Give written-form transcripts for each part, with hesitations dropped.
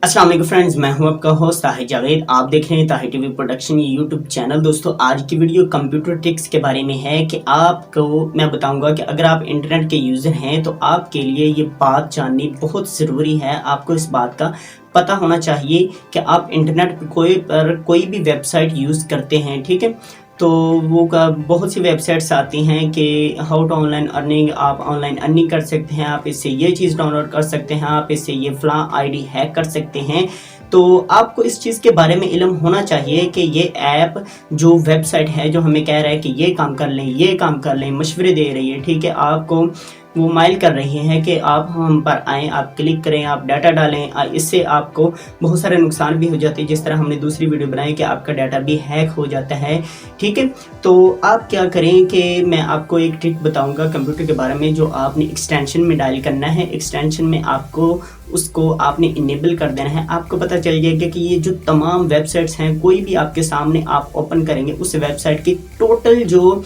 अस्सलाम वालेकुम फ्रेंड्स, मैं हूं आपका होस्ट ताहिर जावेद। आप देख रहे हैं Tahir TV production YouTube channel. दोस्तों, आज की वीडियो कंप्यूटर ट्रिक्स के बारे में है कि आपको मैं बताऊंगा कि अगर आप इंटरनेट के यूज़र हैं तो आपके लिए ये बात जाननी बहुत ज़रूरी है। आपको इस बात का पता होना चाहिए कि आप इंटरनेट पर कोई भी वेबसाइट यूज़ करते हैं, ठीक है। तो वो का बहुत सी वेबसाइट्स आती हैं कि हाउ टू ऑनलाइन अर्निंग, आप ऑनलाइन अर्निंग कर सकते हैं, आप इससे ये चीज़ डाउनलोड कर सकते हैं, आप इससे ये फ़लाँ आईडी हैक कर सकते हैं। तो आपको इस चीज़ के बारे में इल्म होना चाहिए कि ये ऐप जो वेबसाइट है जो हमें कह रहा है कि ये काम कर लें, ये काम कर लें, मशवरे दे रही है, ठीक है। आपको वो माइल कर रही हैं कि आप हम पर आएँ, आप क्लिक करें, आप डाटा डालें। इससे आपको बहुत सारे नुकसान भी हो जाते हैं, जिस तरह हमने दूसरी वीडियो बनाई कि आपका डाटा भी हैक हो जाता है, ठीक है। तो आप क्या करें कि मैं आपको एक ट्रिक बताऊंगा कंप्यूटर के बारे में जो आपने एक्सटेंशन में डायल करना है। एक्सटेंशन में आपको उसको आपने इनेबल कर देना है। आपको पता चल जाएगा कि ये जो तमाम वेबसाइट्स हैं, कोई भी आपके सामने आप ओपन करेंगे उस वेबसाइट की टोटल जो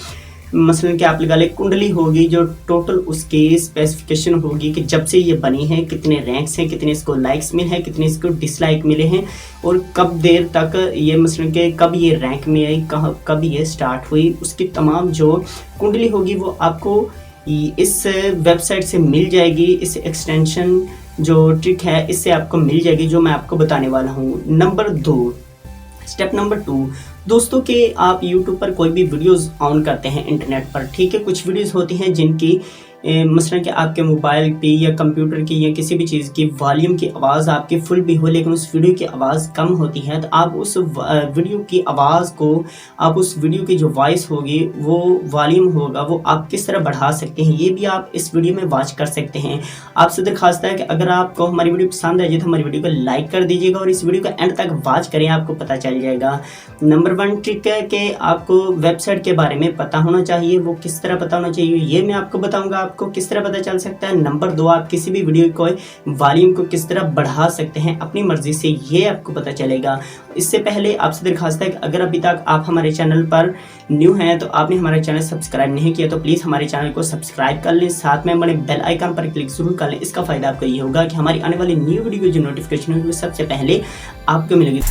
मसलन कि आप लगा लें कुंडली होगी, जो टोटल उसकी स्पेसिफिकेशन होगी कि जब से ये बनी है कितने रैंक्स हैं, कितने इसको लाइक्स मिले हैं, कितने इसको डिसलाइक मिले हैं और कब देर तक ये मसलन कि कब ये रैंक में आई, कब ये स्टार्ट हुई, उसकी तमाम जो कुंडली होगी वो आपको इस वेबसाइट से मिल जाएगी। इस एक्सटेंशन जो ट्रिक है इससे आपको मिल जाएगी, जो मैं आपको बताने वाला हूँ। स्टेप नंबर 2 दोस्तों के आप YouTube पर कोई भी वीडियोस ऑन करते हैं इंटरनेट पर, ठीक है। कुछ वीडियोस होती हैं जिनकी मसलन कि आपके मोबाइल पे या कंप्यूटर की या किसी भी चीज़ की वॉल्यूम की आवाज़ आपकी फुल भी हो लेकिन उस वीडियो की आवाज़ कम होती है, तो आप उस वीडियो की आवाज़ को, आप उस वीडियो की जो वॉइस होगी, वो वॉल्यूम होगा, वो आप किस तरह बढ़ा सकते हैं, ये भी आप इस वीडियो में वॉच कर सकते हैं। आपसे दरखास्त है कि अगर आपको हमारी वीडियो पसंद आए तो हमारी वीडियो को लाइक कर दीजिएगा और इस वीडियो को एंड तक वॉच करें, आपको पता चल जाएगा। नंबर 1 ट्रिक है कि आपको वेबसाइट के बारे में पता होना चाहिए। वो किस तरह पता होना चाहिए ये मैं आपको बताऊंगा, आपको किस तरह पता चल सकता है। नंबर 2 आप किसी भी वीडियो को वॉल्यूम को किस तरह बढ़ा सकते हैं अपनी मर्जी से, ये आपको पता चलेगा। इससे पहले आपसे दरखास्त है कि अगर अभी तक आप हमारे चैनल पर न्यू हैं तो आपने हमारे चैनल सब्सक्राइब नहीं किया तो प्लीज़ हमारे चैनल को सब्सक्राइब कर लें, साथ में बड़े बेल आइकन पर क्लिक जरूर कर लें। इसका फ़ायदा आपको ये होगा कि हमारी आने वाली न्यू वीडियो की जो नोटिफिकेशन होगी वो सबसे पहले आपको मिलेगी।